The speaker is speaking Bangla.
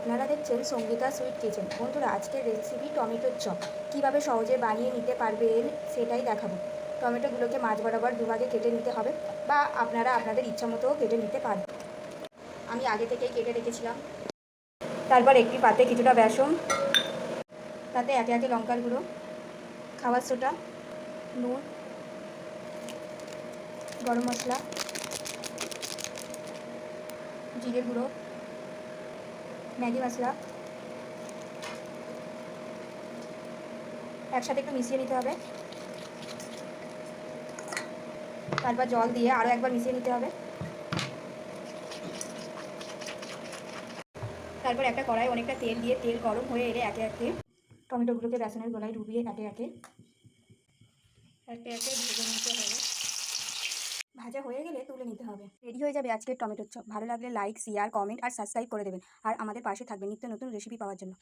আপনারা দেখছেন সঙ্গীতা সুইট কিচেন। বন্ধুরা, আজকের রেসিপি টমেটোর চপ। কীভাবে সহজে বানিয়ে নিতে পারবেন সেটাই দেখাবো। টমেটোগুলোকে মাঝ বরাবর দুভাগে কেটে নিতে হবে, বা আপনারা আপনাদের ইচ্ছা মতো কেটে নিতে পারেন। আমি আগে থেকেই কেটে রেখেছিলাম। তারপর একটি পাতে কিছুটা বেসন, তাতে একে একে লঙ্কার গুঁড়ো, খাবার সোডা, নুন, গরম মশলা, জিরে গুঁড়ো, ম্যাগি মশলা একসাথে একটু মিশিয়ে নিতে হবে। তারপর জল দিয়ে আরও একবার মিশিয়ে নিতে হবে। তারপর একটা কড়াই অনেকটা তেল দিয়ে তেল গরম হয়ে এলে একে একে টমেটোগুলোকে বেসনের গলায় ডুবিয়ে একে একে ভেজে নিতে হবে। ভাজা হয়ে গেলে তুলে নিতে হবে। রেডি হয়ে যাবে আজকের টমেটোর চপ। ভালো লাগলে লাইক, শেয়ার, কমেন্ট আর সাবস্ক্রাইব করে দেবেন। আর আমাদের পাশে থাকবেন নিত্য নতুন রেসিপি পাওয়ার জন্য।